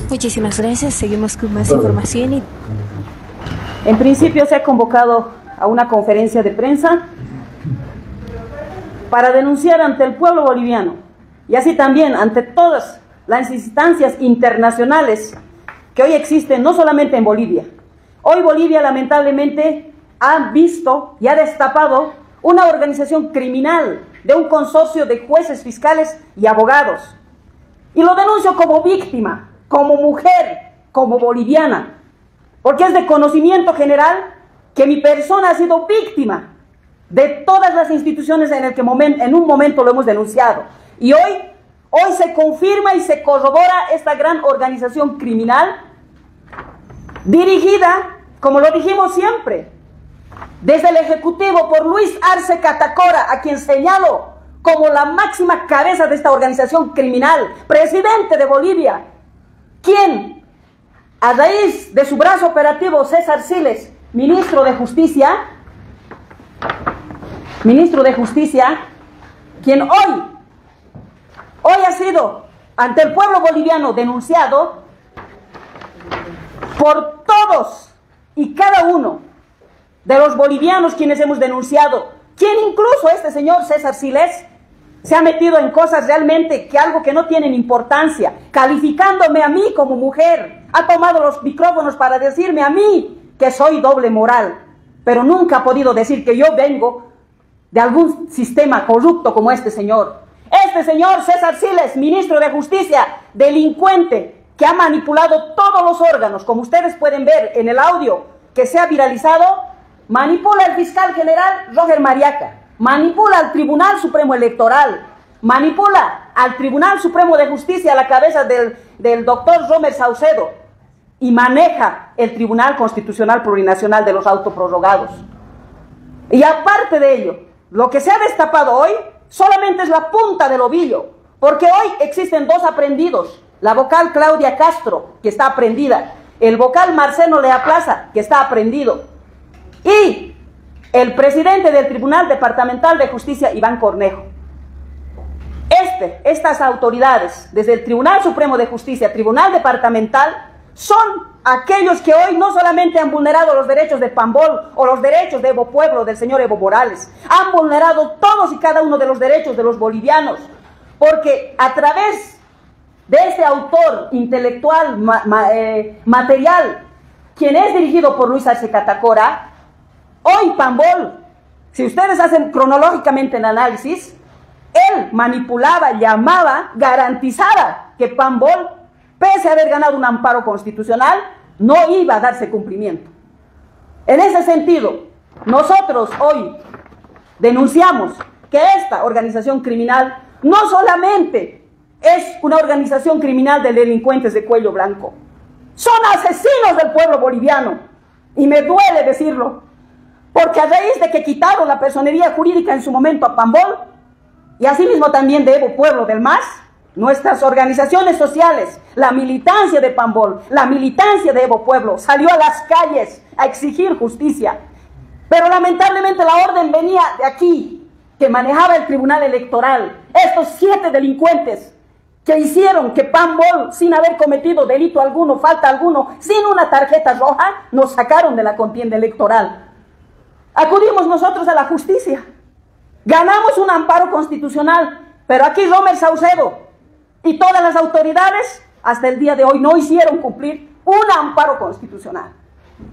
Muchísimas gracias. Seguimos con más información y En principio se ha convocado a una conferencia de prensa para denunciar ante el pueblo boliviano y así también ante todas las instancias internacionales que hoy existen, no solamente en Bolivia. Hoy Bolivia lamentablemente ha visto y ha destapado una organización criminal de un consorcio de jueces, fiscales y abogados. Y lo denuncio como víctima, como mujer, como boliviana, porque es de conocimiento general que mi persona ha sido víctima de todas las instituciones en un momento lo hemos denunciado. Y hoy se confirma y se corrobora esta gran organización criminal dirigida, como lo dijimos siempre, desde el Ejecutivo por Luis Arce Catacora, a quien señalo como la máxima cabeza de esta organización criminal, presidente de Bolivia, quien, a raíz de su brazo operativo César Siles, ministro de Justicia, quien hoy ha sido ante el pueblo boliviano denunciado por todos y cada uno de los bolivianos quienes hemos denunciado, quien incluso este señor César Siles se ha metido en cosas realmente algo que no tienen importancia, calificándome a mí como mujer, ha tomado los micrófonos para decirme a mí que soy doble moral, pero nunca ha podido decir que yo vengo de algún sistema corrupto como este señor. Este señor César Siles, ministro de Justicia, delincuente, que ha manipulado todos los órganos, como ustedes pueden ver en el audio que se ha viralizado, manipula al fiscal general Roger Mariaca, manipula al Tribunal Supremo Electoral, manipula al Tribunal Supremo de Justicia a la cabeza del doctor Romer Saucedo y maneja el Tribunal Constitucional Plurinacional de los autoprorrogados. Y aparte de ello, lo que se ha destapado hoy solamente es la punta del ovillo, porque hoy existen dos aprendidos, la vocal Claudia Castro, que está aprendida, el vocal Marcelo Lea Plaza, que está aprendido, y el presidente del Tribunal Departamental de Justicia, Iván Cornejo. Estas autoridades, desde el Tribunal Supremo de Justicia, Tribunal Departamental, son aquellos que hoy no solamente han vulnerado los derechos de Pambol o los derechos de Evo Pueblo, del señor Evo Morales, han vulnerado todos y cada uno de los derechos de los bolivianos, porque a través de este autor intelectual, material, quien es dirigido por Luis Arce Catacora, hoy Pambol, si ustedes hacen cronológicamente el análisis, él manipulaba, llamaba, garantizaba que Pambol, pese a haber ganado un amparo constitucional, no iba a darse cumplimiento. En ese sentido, nosotros hoy denunciamos que esta organización criminal no solamente es una organización criminal de delincuentes de cuello blanco, son asesinos del pueblo boliviano, y me duele decirlo, porque a raíz de que quitaron la personería jurídica en su momento a Pambol, y asimismo también de Evo Pueblo del MAS, nuestras organizaciones sociales, la militancia de Pambol, la militancia de Evo Pueblo, salió a las calles a exigir justicia. Pero lamentablemente la orden venía de aquí, que manejaba el Tribunal Electoral. Estos 7 delincuentes que hicieron que Pambol, sin haber cometido delito alguno, falta alguno, sin una tarjeta roja, nos sacaron de la contienda electoral. Acudimos nosotros a la justicia, ganamos un amparo constitucional, pero aquí Romer Saucedo y todas las autoridades hasta el día de hoy no hicieron cumplir un amparo constitucional.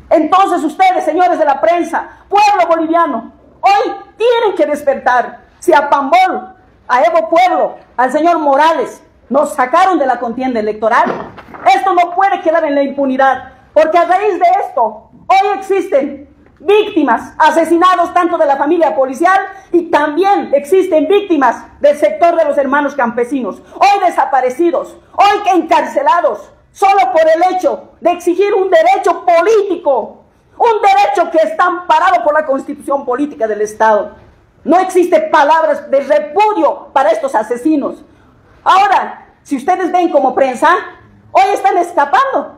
Entonces ustedes, señores de la prensa, pueblo boliviano, hoy tienen que despertar. Si a Pambol, a Evo Pueblo, al señor Morales nos sacaron de la contienda electoral, esto no puede quedar en la impunidad, porque a raíz de esto hoy existen víctimas, asesinados tanto de la familia policial y también existen víctimas del sector de los hermanos campesinos, hoy desaparecidos, hoy encarcelados, solo por el hecho de exigir un derecho político, un derecho que está amparado por la Constitución Política del Estado. No existe palabras de repudio para estos asesinos. Ahora, si ustedes ven como prensa, hoy están escapando.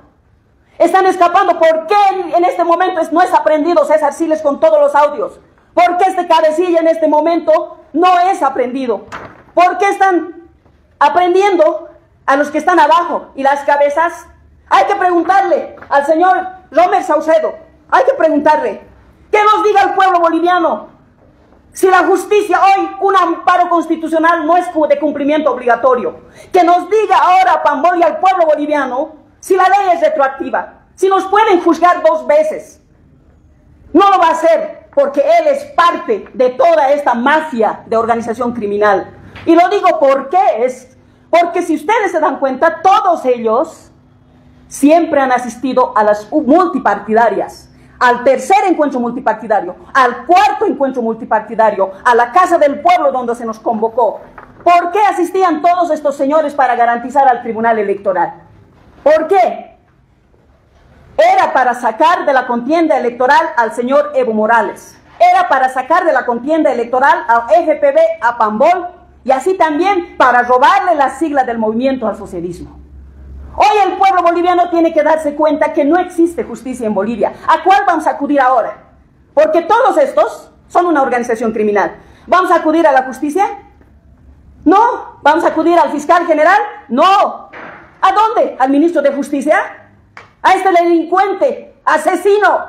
Están escapando. ¿Por qué en este momento no es aprendido César Siles con todos los audios? ¿Por qué este cabecilla en este momento no es aprendido? ¿Por qué están aprendiendo a los que están abajo y las cabezas. Hay que preguntarle al señor Romer Saucedo, hay que preguntarle, que nos diga el pueblo boliviano, si la justicia hoy, un amparo constitucional no es de cumplimiento obligatorio. Que nos diga ahora a Pambol y al pueblo boliviano si la ley es retroactiva, si nos pueden juzgar 2 veces. No lo va a hacer porque él es parte de toda esta mafia de organización criminal. Y lo digo porque si ustedes se dan cuenta, todos ellos siempre han asistido a las multipartidarias, al tercer encuentro multipartidario, al cuarto encuentro multipartidario, a la Casa del Pueblo donde se nos convocó. ¿Por qué asistían todos estos señores para garantizar al Tribunal Electoral? ¿Por qué? Era para sacar de la contienda electoral al señor Evo Morales. Era para sacar de la contienda electoral a FPV, a Pambol, y así también para robarle la sigla del movimiento al socialismo. Hoy el pueblo boliviano tiene que darse cuenta que no existe justicia en Bolivia. ¿A cuál vamos a acudir ahora? Porque todos estos son una organización criminal. ¿Vamos a acudir a la justicia? No. ¿Vamos a acudir al fiscal general? No. ¿A dónde? ¿Al ministro de Justicia? A este delincuente, asesino,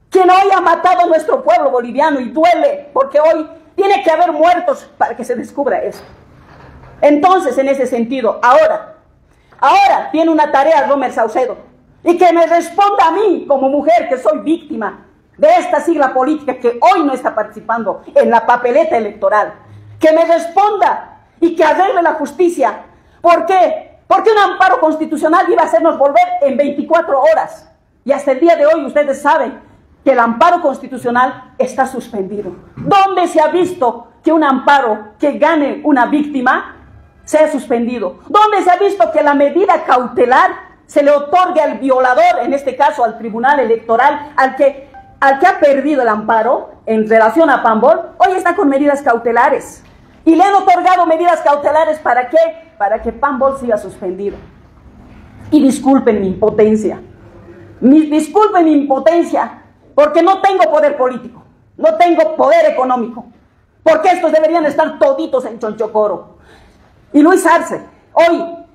quien hoy ha matado a nuestro pueblo boliviano, y duele, porque hoy tiene que haber muertos para que se descubra eso. Entonces, en ese sentido, ahora tiene una tarea Romer Saucedo, y que me responda a mí como mujer que soy víctima de esta sigla política que hoy no está participando en la papeleta electoral, que me responda y que arregle la justicia. ¿Por qué? Porque un amparo constitucional iba a hacernos volver en 24 horas, y hasta el día de hoy ustedes saben que el amparo constitucional está suspendido. ¿Dónde se ha visto que un amparo que gane una víctima sea suspendido? ¿Dónde se ha visto que la medida cautelar se le otorgue al violador, en este caso al Tribunal Electoral, al que ha perdido el amparo en relación a Pambol? Hoy está con medidas cautelares. Y le han otorgado medidas cautelares, ¿para qué? Para que Pambol siga suspendido. Y disculpen mi impotencia. Disculpen mi impotencia, porque no tengo poder político, no tengo poder económico, porque estos deberían estar toditos en Chonchocoro. Y Luis Arce, hoy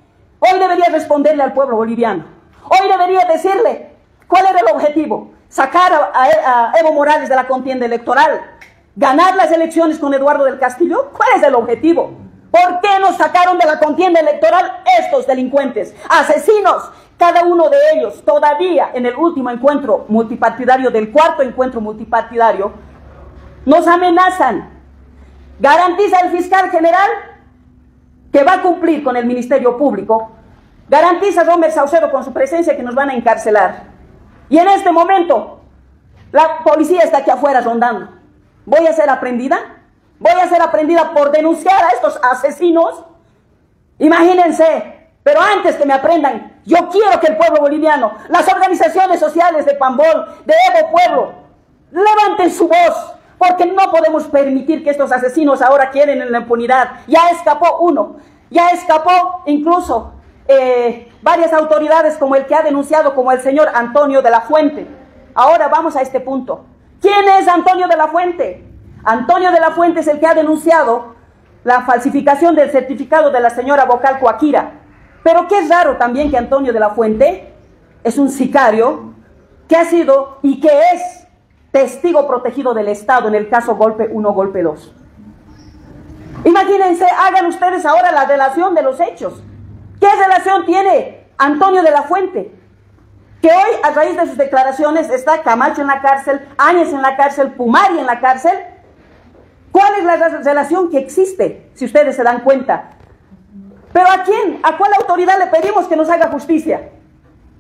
debería responderle al pueblo boliviano. Hoy debería decirle cuál era el objetivo: sacar a Evo Morales de la contienda electoral, ganar las elecciones con Eduardo del Castillo. ¿Cuál es el objetivo? ¿Por qué nos sacaron de la contienda electoral estos delincuentes, asesinos? Cada uno de ellos todavía en el último encuentro multipartidario, del cuarto encuentro multipartidario, nos amenazan. Garantiza el fiscal general que va a cumplir con el Ministerio Público. Garantiza Romer Saucedo con su presencia que nos van a encarcelar. Y en este momento la policía está aquí afuera rondando. ¿Voy a ser aprendida? ¿Voy a ser aprendida por denunciar a estos asesinos? Imagínense. Pero antes que me aprendan, yo quiero que el pueblo boliviano, las organizaciones sociales de Pambol, de Evo Pueblo, levanten su voz, porque no podemos permitir que estos asesinos ahora quieren en la impunidad. Ya escapó uno, ya escapó incluso varias autoridades, como el que ha denunciado, como el señor Antonio de la Fuente. Ahora vamos a este punto. ¿Quién es Antonio de la Fuente? Antonio de la Fuente es el que ha denunciado la falsificación del certificado de la señora vocal Coaquira. Pero qué raro también que Antonio de la Fuente es un sicario que ha sido y que es testigo protegido del Estado en el caso Golpe 1, Golpe 2. Imagínense, hagan ustedes ahora la relación de los hechos. ¿Qué relación tiene Antonio de la Fuente? Que hoy, a raíz de sus declaraciones, está Camacho en la cárcel, Áñez en la cárcel, Pumari en la cárcel. ¿Cuál es la relación que existe, si ustedes se dan cuenta? ¿Pero a quién? ¿A cuál autoridad le pedimos que nos haga justicia?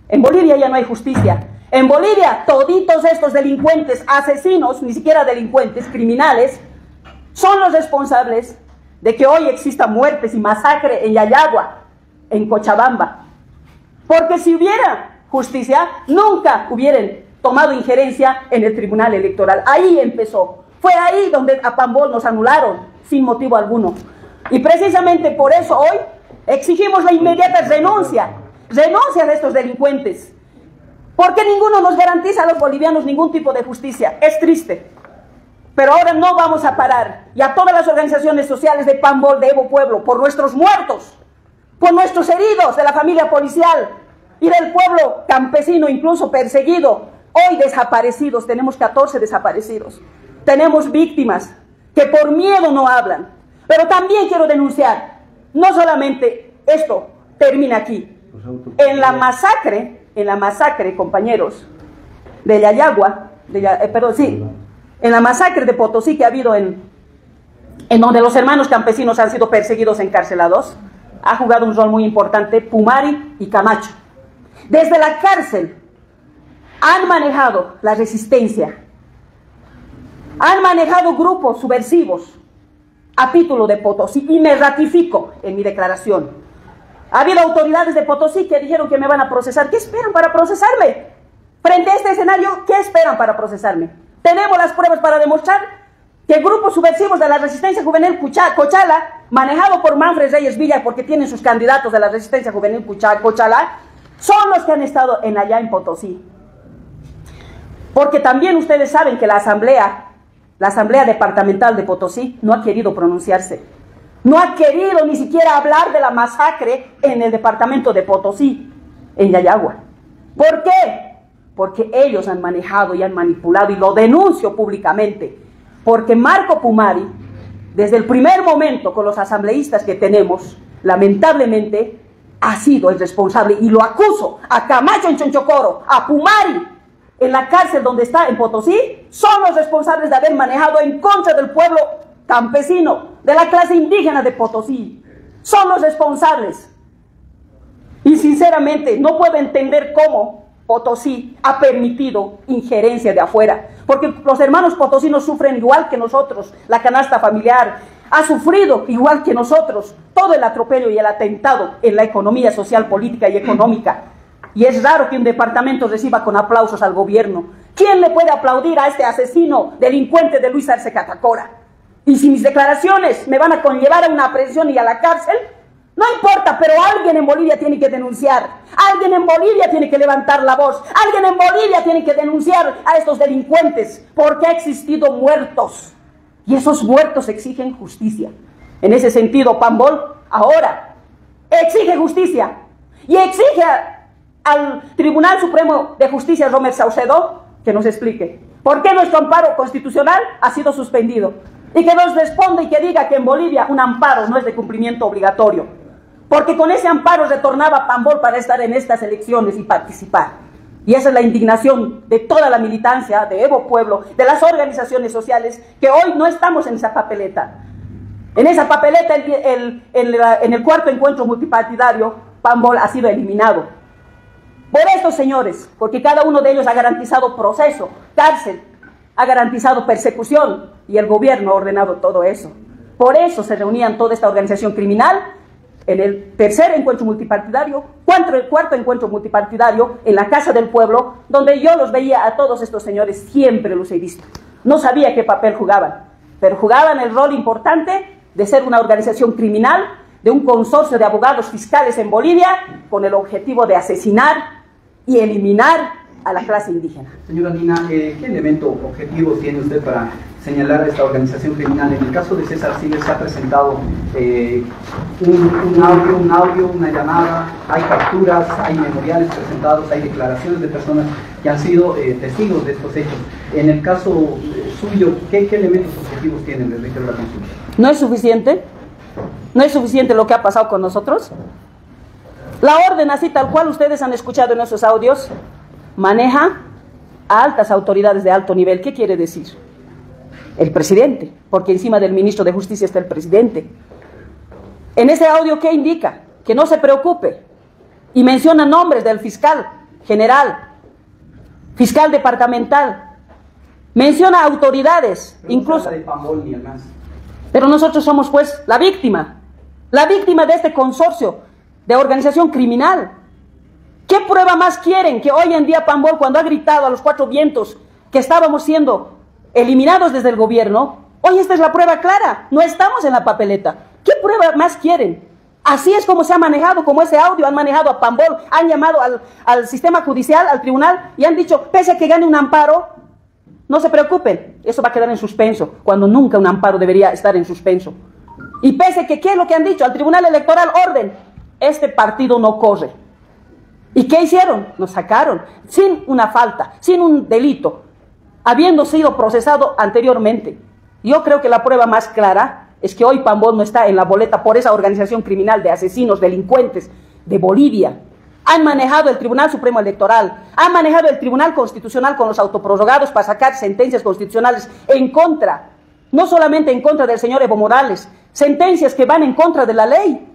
En Bolivia ya no hay justicia. En Bolivia, toditos estos delincuentes, asesinos, ni siquiera delincuentes, criminales, son los responsables de que hoy exista muertes y masacre en Yayagua, en Cochabamba. Porque si hubiera justicia, nunca hubieran tomado injerencia en el Tribunal Electoral. Ahí empezó. Fue ahí donde a Pambol nos anularon, sin motivo alguno. Y precisamente por eso hoy exigimos la inmediata renuncia de estos delincuentes, porque ninguno nos garantiza a los bolivianos ningún tipo de justicia. Es triste, pero ahora no vamos a parar, y a todas las organizaciones sociales de Pambol, de Evo Pueblo, por nuestros muertos, por nuestros heridos de la familia policial y del pueblo campesino, incluso perseguido, hoy desaparecidos. Tenemos 14 desaparecidos, tenemos víctimas que por miedo no hablan. Pero también quiero denunciar, no solamente esto termina aquí, en la masacre, compañeros, de Yayagua, en la masacre de Potosí que ha habido en donde los hermanos campesinos han sido perseguidos, encarcelados, ha jugado un rol muy importante Pumari y Camacho. Desde la cárcel han manejado la resistencia, han manejado grupos subversivos a título de Potosí, y me ratifico en mi declaración. Ha habido autoridades de Potosí que dijeron que me van a procesar. ¿Qué esperan para procesarme? Frente a este escenario, ¿qué esperan para procesarme? Tenemos las pruebas para demostrar que grupos subversivos de la resistencia juvenil Cochala, manejado por Manfred Reyes Villa, porque tienen sus candidatos de la resistencia juvenil Cochala, son los que han estado allá en Potosí. Porque también ustedes saben que la asamblea departamental de Potosí no ha querido pronunciarse. No ha querido ni siquiera hablar de la masacre en el departamento de Potosí, en Yayagua. ¿Por qué? Porque ellos han manejado y han manipulado, y lo denuncio públicamente. Porque Marco Pumari, desde el primer momento con los asambleístas que tenemos, lamentablemente ha sido el responsable, y lo acuso a Camacho en Chonchocoro, a Pumari en la cárcel donde está en Potosí, son los responsables de haber manejado en contra del pueblo campesino, de la clase indígena de Potosí. Son los responsables. Y sinceramente no puedo entender cómo Potosí ha permitido injerencia de afuera, porque los hermanos potosinos sufren igual que nosotros. La canasta familiar ha sufrido igual que nosotros todo el atropello y el atentado en la economía social, política y económica. Y es raro que un departamento reciba con aplausos al gobierno. ¿Quién le puede aplaudir a este asesino delincuente de Luis Arce Catacora? Y si mis declaraciones me van a conllevar a una aprehensión y a la cárcel, no importa, pero alguien en Bolivia tiene que denunciar. Alguien en Bolivia tiene que levantar la voz. Alguien en Bolivia tiene que denunciar a estos delincuentes, porque ha existido muertos. Y esos muertos exigen justicia. En ese sentido, Pambol ahora exige justicia. Y exige al Tribunal Supremo de Justicia, Romer Saucedo, que nos explique por qué nuestro amparo constitucional ha sido suspendido. Y que nos responda y que diga que en Bolivia un amparo no es de cumplimiento obligatorio. Porque con ese amparo retornaba Pambol para estar en estas elecciones y participar. Y esa es la indignación de toda la militancia, de Evo Pueblo, de las organizaciones sociales, que hoy no estamos en esa papeleta. En esa papeleta, en el cuarto encuentro multipartidario, Pambol ha sido eliminado. Por estos señores, porque cada uno de ellos ha garantizado proceso, cárcel, ha garantizado persecución, y el gobierno ha ordenado todo eso. Por eso se reunían toda esta organización criminal en el tercer encuentro multipartidario, el cuarto encuentro multipartidario, en la Casa del Pueblo, donde yo los veía a todos estos señores, siempre los he visto. No sabía qué papel jugaban, pero jugaban el rol importante de ser una organización criminal, de un consorcio de abogados fiscales en Bolivia, con el objetivo de asesinar y eliminar a la clase indígena. Señora Nina, ¿qué elemento objetivo tiene usted para señalar a esta organización criminal? En el caso de César Siles se ha presentado un audio, una llamada, hay capturas, hay memoriales presentados, hay declaraciones de personas que han sido testigos de estos hechos. En el caso suyo, ¿qué elementos objetivos tienen desde la consulta? ¿No es suficiente? ¿No es suficiente lo que ha pasado con nosotros? La orden, así tal cual ustedes han escuchado en esos audios, maneja a altas autoridades de alto nivel. ¿Qué quiere decir? El presidente, porque encima del ministro de Justicia está el presidente. En ese audio, ¿qué indica? Que no se preocupe. Y menciona nombres del fiscal general, fiscal departamental. Menciona autoridades, pero incluso. No de Pambol ni el más. Pero nosotros somos, pues, la víctima de este consorcio de organización criminal. ¿Qué prueba más quieren? Que hoy en día Pambol, cuando ha gritado a los cuatro vientos que estábamos siendo eliminados desde el gobierno, hoy esta es la prueba clara, no estamos en la papeleta. ¿Qué prueba más quieren? Así es como se ha manejado, como ese audio, han manejado a Pambol, han llamado al sistema judicial, al tribunal, y han dicho, pese a que gane un amparo, no se preocupen, eso va a quedar en suspenso, cuando nunca un amparo debería estar en suspenso. Y pese a que, ¿qué es lo que han dicho? Al Tribunal Electoral, orden, este partido no corre. ¿Y qué hicieron? Nos sacaron sin una falta, sin un delito, habiendo sido procesado anteriormente. Yo creo que la prueba más clara es que hoy Pambol no está en la boleta por esa organización criminal de asesinos, delincuentes de Bolivia. Han manejado el Tribunal Supremo Electoral, han manejado el Tribunal Constitucional con los autoprorrogados para sacar sentencias constitucionales en contra, no solamente en contra del señor Evo Morales, sentencias que van en contra de la ley,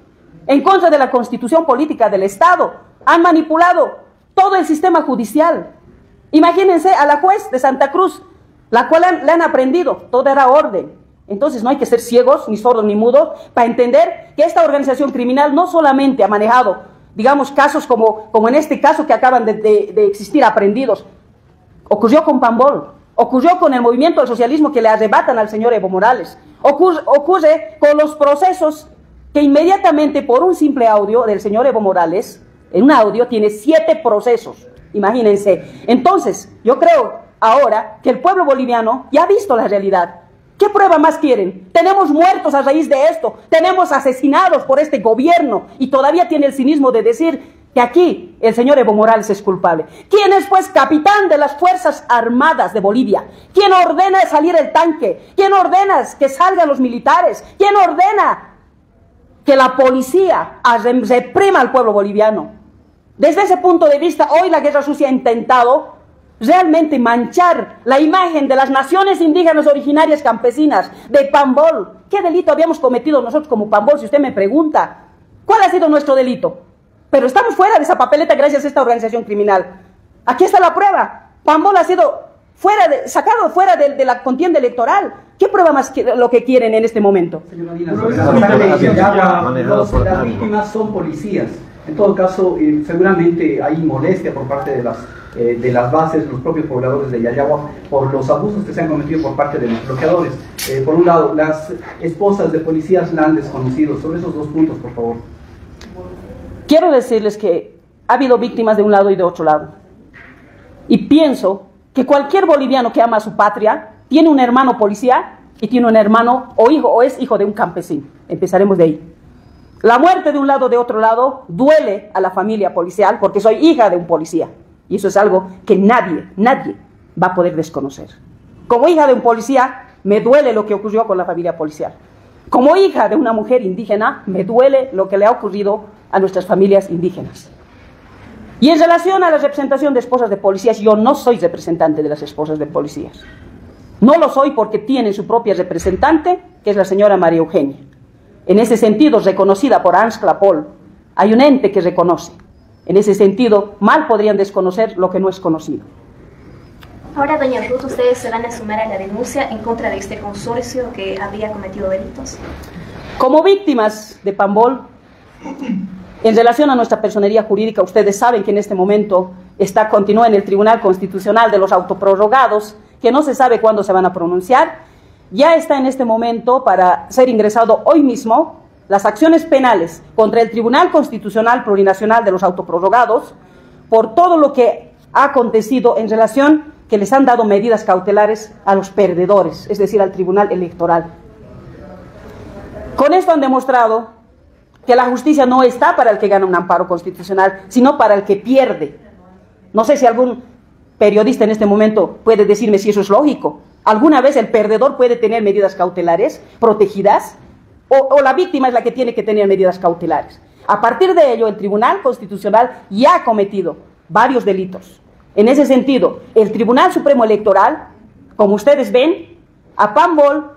en contra de la constitución política del Estado. Han manipulado todo el sistema judicial. Imagínense a la juez de Santa Cruz, la cual le han aprendido, todo era orden. Entonces no hay que ser ciegos, ni sordos, ni mudos, para entender que esta organización criminal no solamente ha manejado, digamos, casos como en este caso que acaban de existir, aprendidos. Ocurrió con Pambol, ocurrió con el movimiento del socialismo que le arrebatan al señor Evo Morales, ocurre con los procesos que inmediatamente por un simple audio del señor Evo Morales, en un audio tiene 7 procesos, imagínense. Entonces, yo creo ahora que el pueblo boliviano ya ha visto la realidad. ¿Qué prueba más quieren? Tenemos muertos a raíz de esto, tenemos asesinados por este gobierno y todavía tiene el cinismo de decir que aquí el señor Evo Morales es culpable. ¿Quién es pues capitán de las Fuerzas Armadas de Bolivia? ¿Quién ordena salir el tanque? ¿Quién ordena que salgan los militares? ¿Quién ordena que la policía reprima al pueblo boliviano? Desde ese punto de vista, hoy la guerra sucia ha intentado realmente manchar la imagen de las naciones indígenas originarias campesinas, de Pambol. ¿Qué delito habíamos cometido nosotros como Pambol? Si usted me pregunta, ¿cuál ha sido nuestro delito? Pero estamos fuera de esa papeleta gracias a esta organización criminal. Aquí está la prueba. Pambol ha sido sacado fuera de la contienda electoral. ¿Qué prueba más lo que quieren en este momento? Señora Dina, las víctimas son policías. En todo caso, seguramente hay molestia por parte de las bases, los propios pobladores de Yayagua, por los abusos que se han cometido por parte de los bloqueadores. Por un lado, las esposas de policías la han desconocido. Sobre esos 2 puntos, por favor. Quiero decirles que ha habido víctimas de un lado y de otro lado. Y pienso que cualquier boliviano que ama a su patria tiene un hermano policía y tiene un hermano o hijo o es hijo de un campesino. Empezaremos de ahí. La muerte de un lado, de otro lado, duele a la familia policial porque soy hija de un policía. Y eso es algo que nadie va a poder desconocer. Como hija de un policía, me duele lo que ocurrió con la familia policial. Como hija de una mujer indígena, me duele lo que le ha ocurrido a nuestras familias indígenas. Y en relación a la representación de esposas de policías, yo no soy representante de las esposas de policías. No lo soy porque tienen su propia representante, que es la señora María Eugenia. En ese sentido, reconocida por Hans Clapol, hay un ente que reconoce. En ese sentido, mal podrían desconocer lo que no es conocido. Ahora, doña Ruth, ¿ustedes se van a sumar a la denuncia en contra de este consorcio que habría cometido delitos? Como víctimas de Pambol, en relación a nuestra personería jurídica, ustedes saben que en este momento continúa en el Tribunal Constitucional de los autoprorrogados, que no se sabe cuándo se van a pronunciar. Ya está en este momento para ser ingresado hoy mismo las acciones penales contra el Tribunal Constitucional Plurinacional de los autoprorrogados por todo lo que ha acontecido en relación que les han dado medidas cautelares a los perdedores, es decir, al Tribunal Electoral. Con esto han demostrado que la justicia no está para el que gana un amparo constitucional, sino para el que pierde. No sé si algún periodista en este momento puede decirme si eso es lógico. ¿Alguna vez el perdedor puede tener medidas cautelares protegidas? ¿O la víctima es la que tiene que tener medidas cautelares? A partir de ello, el Tribunal Constitucional ya ha cometido varios delitos. En ese sentido, el Tribunal Supremo Electoral, como ustedes ven, a Pambol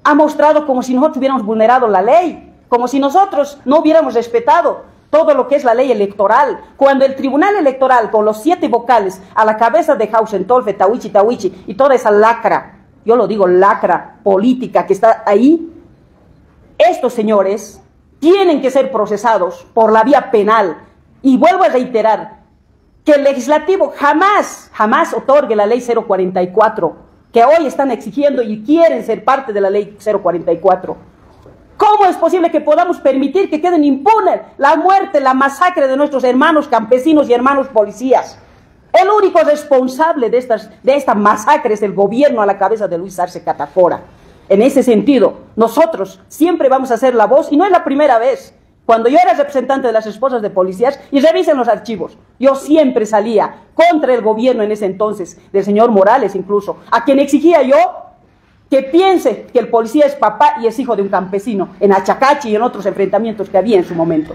ha mostrado como si nosotros hubiéramos vulnerado la ley, como si nosotros no hubiéramos respetado todo lo que es la ley electoral, cuando el Tribunal Electoral, con los 7 vocales a la cabeza de Hausentolfe, Tawichi y toda esa lacra, yo lo digo lacra política que está ahí, estos señores tienen que ser procesados por la vía penal. Y vuelvo a reiterar que el legislativo jamás otorgue la ley 044, que hoy están exigiendo y quieren ser parte de la ley 044. ¿Cómo es posible que podamos permitir que queden impunes la muerte, la masacre de nuestros hermanos campesinos y hermanos policías? El único responsable de esta masacre es el gobierno a la cabeza de Luis Arce Catacora. En ese sentido, nosotros siempre vamos a ser la voz, y no es la primera vez cuando yo era representante de las esposas de policías, y revisen los archivos, yo siempre salía contra el gobierno en ese entonces, del señor Morales incluso, a quien exigía yo que piense que el policía es papá y es hijo de un campesino, en Achacachi y en otros enfrentamientos que había en su momento.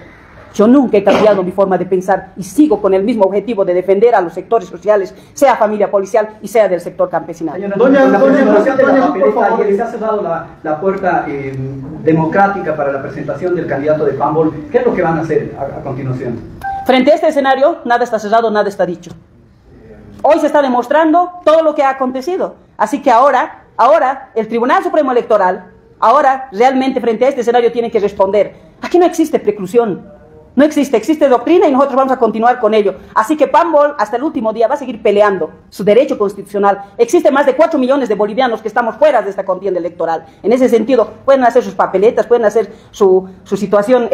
Yo nunca he cambiado mi forma de pensar y sigo con el mismo objetivo de defender a los sectores sociales, sea familia policial y sea del sector campesinal. Doña, la presentación de la papeleta, ayer se ha cerrado la puerta democrática para la presentación del candidato de Pambol. ¿Qué es lo que van a hacer a continuación? Frente a este escenario, nada está cerrado, nada está dicho. Hoy se está demostrando todo lo que ha acontecido. Así que ahora el Tribunal Supremo Electoral, ahora realmente frente a este escenario tiene que responder. Aquí no existe preclusión. No existe, existe doctrina y nosotros vamos a continuar con ello. Así que Pambol hasta el último día va a seguir peleando su derecho constitucional. Existe más de 4 millones de bolivianos que estamos fuera de esta contienda electoral. En ese sentido, pueden hacer sus papeletas, pueden hacer su situación,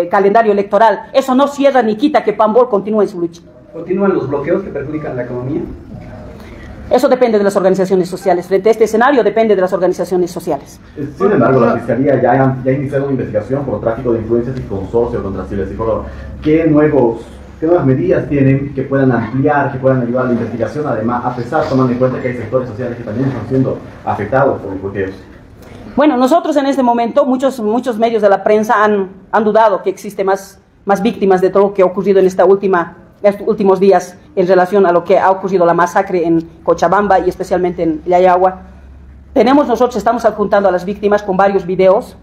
calendario electoral. Eso no cierra ni quita que Pambol continúe en su lucha. ¿Continúan los bloqueos que perjudican la economía? Eso depende de las organizaciones sociales. Frente a este escenario depende de las organizaciones sociales. Sin embargo, la Fiscalía ya ha iniciado una investigación por tráfico de influencias y consorcio contra Silvia Ciforro. ¿Qué nuevas medidas tienen que puedan ampliar, que puedan ayudar a la investigación? Además, a pesar tomando en cuenta que hay sectores sociales que también están siendo afectados por el bloqueo. Bueno, nosotros en este momento, muchos medios de la prensa han dudado que existe más víctimas de todo lo que ha ocurrido en estos últimos días en relación a lo que ha ocurrido la masacre en Cochabamba y especialmente en Yayagua. Nosotros estamos adjuntando a las víctimas con varios videos,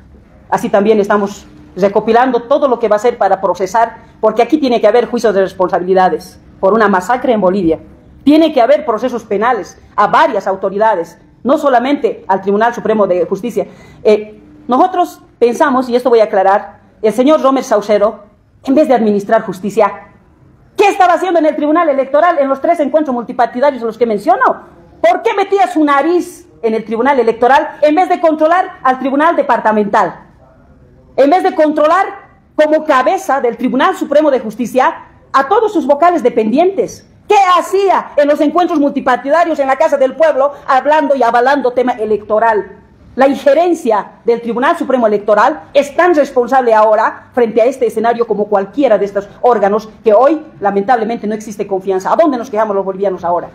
así también estamos recopilando todo lo que va a ser para procesar, porque aquí tiene que haber juicios de responsabilidades por una masacre en Bolivia. Tiene que haber procesos penales a varias autoridades, no solamente al Tribunal Supremo de Justicia. Nosotros pensamos, y esto voy a aclarar, el señor Romer Saucedo, en vez de administrar justicia, ¿qué estaba haciendo en el Tribunal Electoral en los 3 encuentros multipartidarios en los que menciono? ¿Por qué metía su nariz en el Tribunal Electoral en vez de controlar al Tribunal Departamental? En vez de controlar como cabeza del Tribunal Supremo de Justicia a todos sus vocales dependientes. ¿Qué hacía en los encuentros multipartidarios en la Casa del Pueblo hablando y avalando tema electoral? La injerencia del Tribunal Supremo Electoral es tan responsable ahora frente a este escenario como cualquiera de estos órganos que hoy lamentablemente no existe confianza. ¿A dónde nos quejamos los bolivianos ahora?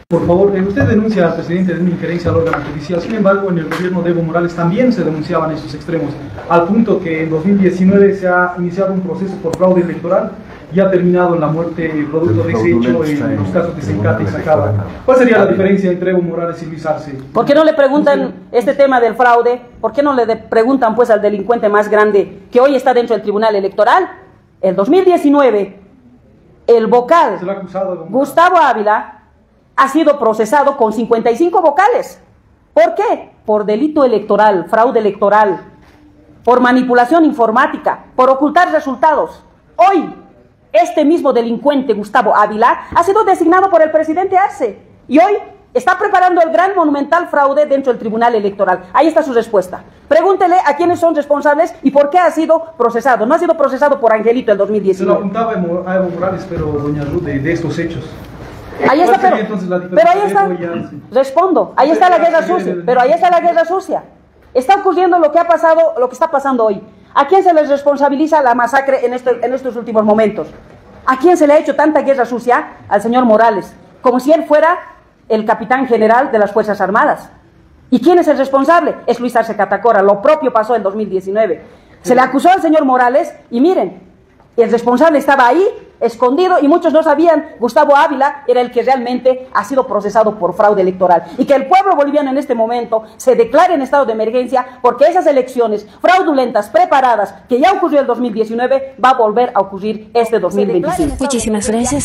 Por favor, usted denuncia al presidente de una injerencia al órgano judicial. Sin embargo, en el gobierno de Evo Morales también se denunciaban esos extremos, al punto que en 2019 se ha iniciado un proceso por fraude electoral y ha terminado en la muerte producto de ese hecho en los casos de Sencate y Sacaba. ¿Cuál sería la diferencia entre Evo Morales y Luis Arce? ¿Por qué no le preguntan este tema del fraude? ¿Por qué no le preguntan pues al delincuente más grande que hoy está dentro del Tribunal Electoral? El 2019, el vocal Gustavo Ávila ha sido procesado con 55 vocales. ¿Por qué? Por delito electoral, fraude electoral, por manipulación informática, por ocultar resultados. Hoy, este mismo delincuente, Gustavo Ávila, ha sido designado por el presidente Arce y hoy está preparando el gran monumental fraude dentro del Tribunal Electoral. Ahí está su respuesta. Pregúntele a quiénes son responsables y por qué ha sido procesado. No ha sido procesado por Angelito el 2019. Se lo apuntaba a Evo Morales, pero doña Ruth, de estos hechos. Ahí está, pero ahí está, respondo, ahí está la guerra sucia, pero ahí está la guerra sucia. Está ocurriendo lo que ha pasado, lo que está pasando hoy. ¿A quién se les responsabiliza la masacre en estos últimos momentos? ¿A quién se le ha hecho tanta guerra sucia? Al señor Morales, como si él fuera el capitán general de las Fuerzas Armadas. ¿Y quién es el responsable? Es Luis Arce Catacora. Lo propio pasó en 2019. Se le acusó al señor Morales y miren, el responsable estaba ahí, escondido, y muchos no sabían. Gustavo Ávila era el que realmente ha sido procesado por fraude electoral. Y que el pueblo boliviano en este momento se declare en estado de emergencia porque esas elecciones fraudulentas, preparadas, que ya ocurrió el 2019, va a volver a ocurrir este 2025. Muchísimas gracias.